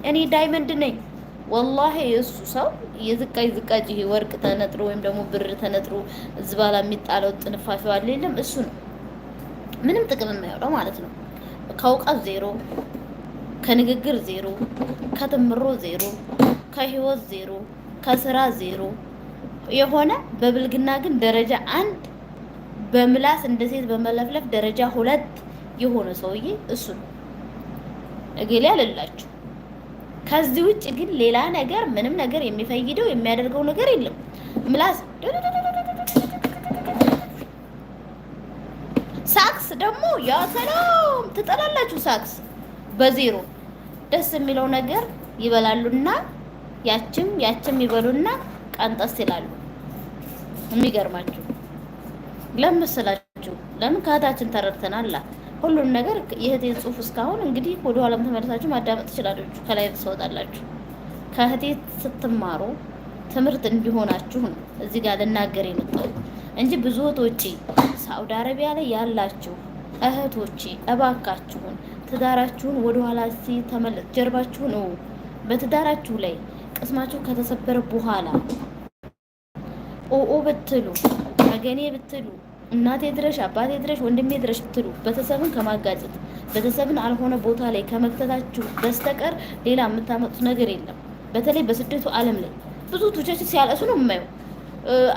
እኔ ዳይመንድ ነኝ። ወላሂ የእሱ ሰው የዝቃጭ ዝቃጭ ይሄ ወርቅ ተነጥሮ ወይም ደግሞ ብር ተነጥሮ ዝባላ የሚጣለው ጥንፋፊ አለ የለም እሱ ነው ምንም ጥቅም የማይወጣው ማለት ነው። ከእውቀት ዜሮ፣ ከንግግር ዜሮ፣ ከትምሮ ዜሮ፣ ከህይወት ዜሮ፣ ከስራ ዜሮ የሆነ በብልግና ግን ደረጃ አንድ በምላስ እንደ ሴት በመለፍለፍ ደረጃ ሁለት የሆነ ሰውዬ እሱ ነው። እገሌ አልላችሁ። ከዚህ ውጭ ግን ሌላ ነገር ምንም ነገር የሚፈይደው የሚያደርገው ነገር የለም። ምላስ ሳክስ ደግሞ ያ ሰላም ትጠላላችሁ። ሳክስ በዜሮ ደስ የሚለው ነገር ይበላሉና ያችም ይበሉና ቀንጠስ ይላሉ። የሚገርማችሁ ለምን መሰላችሁ? ለምን ከእህታችን ተረድተናል። ሁሉም ነገር የእህቴን ጽሑፍ እስካሁን እንግዲህ ወደ ኋላም ተመልሳችሁ ማዳመጥ ትችላላችሁ። ከላይ ትሰወጣላችሁ። ከእህቴ ስትማሩ ትምህርት እንዲሆናችሁ ነው እዚህ ጋር ልናገር የመጣሁት እንጂ ብዙ እህቶቼ ሳውዲ አረቢያ ላይ ያላችሁ እህቶቼ እባካችሁን ትዳራችሁን ወደ ኋላ ተመለስ፣ ጀርባችሁን በትዳራችሁ ላይ ቅስማችሁ ከተሰበረ በኋላ ኦኦ ብትሉ ወገኔ ብትሉ እናቴ ድረሽ አባቴ ድረሽ ወንድሜ ድረሽ ብትሉ ቤተሰብን ከማጋጨት ቤተሰብን አልሆነ ቦታ ላይ ከመክተታችሁ በስተቀር ሌላ የምታመጡት ነገር የለም። በተለይ በስደቱ ዓለም ላይ ብዙ ቶቻች ሲያለሱ ነው የማየው።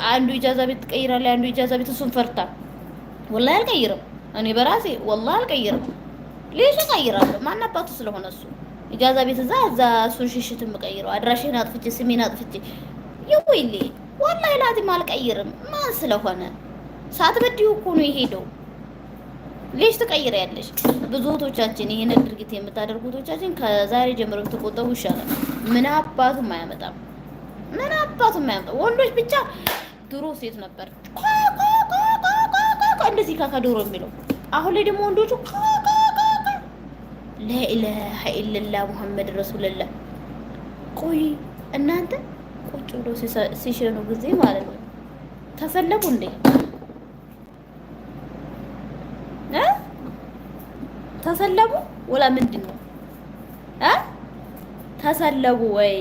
አንዱ ኢጃዛ ቤት ትቀይራለች፣ አንዱ ኢጃዛ ቤት እሱን ፈርታ ወላሂ አልቀይርም። እኔ በራሴ ወላሂ አልቀይርም። ሌላ ቀይራለሁ ማን አባቱ ስለሆነ እሱ ኢጃዛ ቤት እዛ እሱን ሽሽት የምቀይረው አድራሽን አጥፍቼ ስሜን አጥፍቼ ይውይሌ ወላሂ ላዚም አልቀይርም። ማን ስለሆነ ሳትበድዩ እኮ ነው የሄደው። ሌሽ ትቀይሪያለሽ። ብዙ እህቶቻችን ይሄንን ድርጊት የምታደርጉ እህቶቻችን ከዛሬ ጀምሮ ብትቆጠቡ ይሻላል። ምን አባቱም አያመጣም። ምን አባቱም አያመጣም። ወንዶች ብቻ ድሮ ሴት ነበር እንደዚህ ካካዶሮ የሚለው አሁን ላይ ደግሞ ወንዶቹ ላኢላሀ ኢለላህ ሙሐመድ ረሱልላህ። ቆይ እናንተ ቁጭ ብሎ ሲሸኑ ጊዜ ማለት ነው ተሰለቡ እንዴ? ተሰለቡ ወላ ምንድን ነው? ተሰለቡ ወይ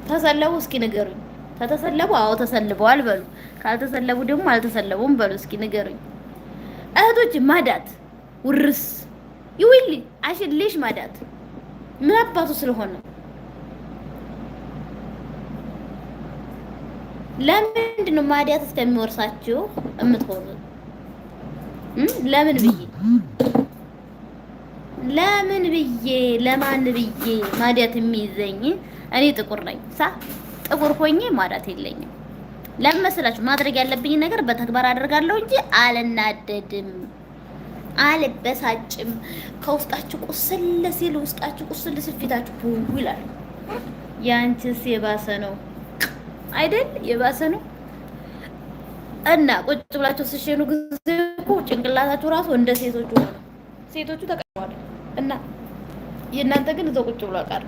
ተሰለቡ? እስኪ ንገሩኝ። ከተሰለቡ አዎ ተሰልበዋል በሉ፣ ካልተሰለቡ ደግሞ አልተሰለቡም በሉ። እስኪ ንገሩኝ እህቶች። ማዳት ውርስ ይውል አሽሌሽ ማዳት ምን አባቱ ስለሆነ ለምንድን ነው ማዳት እስከሚወርሳችሁ የምትሆኑት? ለምን ብዬ ለማን ብዬ ማዳት የሚይዘኝ? እኔ ጥቁር ነኝ ጥቁር ሆኜ ማዳት የለኝም። ለምን መሰላችሁ? ማድረግ ያለብኝ ነገር በተግባር አደርጋለሁ እንጂ አልናደድም፣ አልበሳጭም። ከውስጣችሁ ቁስል ሲል ውስጣችሁ ቁስል ሲል ፊታችሁ ይላል። ያንቺስ የባሰ ነው አይደል? የባሰ ነው። እና ቁጭ ብላችሁ ሲሸኑ ጊዜ እኮ ጭንቅላታችሁ ራሱ እንደ ሴቶቹ ሆነ። ሴቶቹ ተቀርበዋል እና የእናንተ ግን እዛው ቁጭ ብሎ አቀረ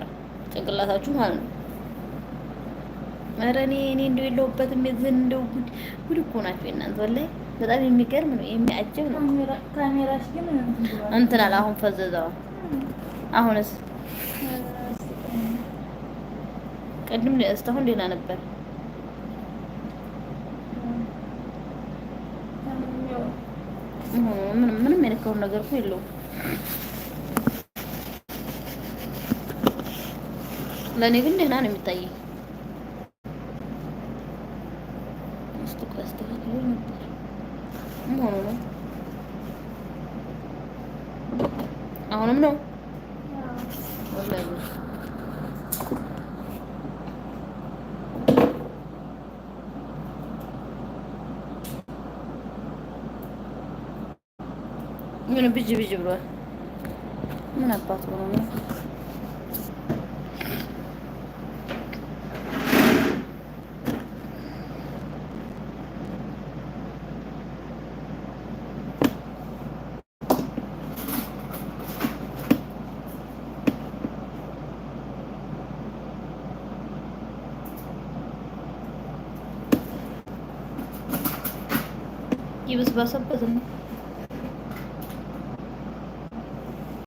ጭንቅላታችሁ ማለት ነው። ኧረ እኔ እንደው የለሁበትም። የዝን እንደው ጉድ እኮ ናችሁ የእናንተ ወላሂ በጣም የሚገርም ነው፣ የሚያጅብ ነው። ካሜራሽ ግን እንትን አለ አሁን ፈዘዘው። አሁንስ ቅድም እስካሁን ደህና ነበር። ምንም የነካውን ነገር እኮ የለውም። ለእኔ ግን ደህና ነው የሚታየኝ። ሆኖ ነው አሁንም ነው ወላሂ ምን ብጅ ብሏል። ምን አባቱ ነው? ይብስ ባሰበት ነው።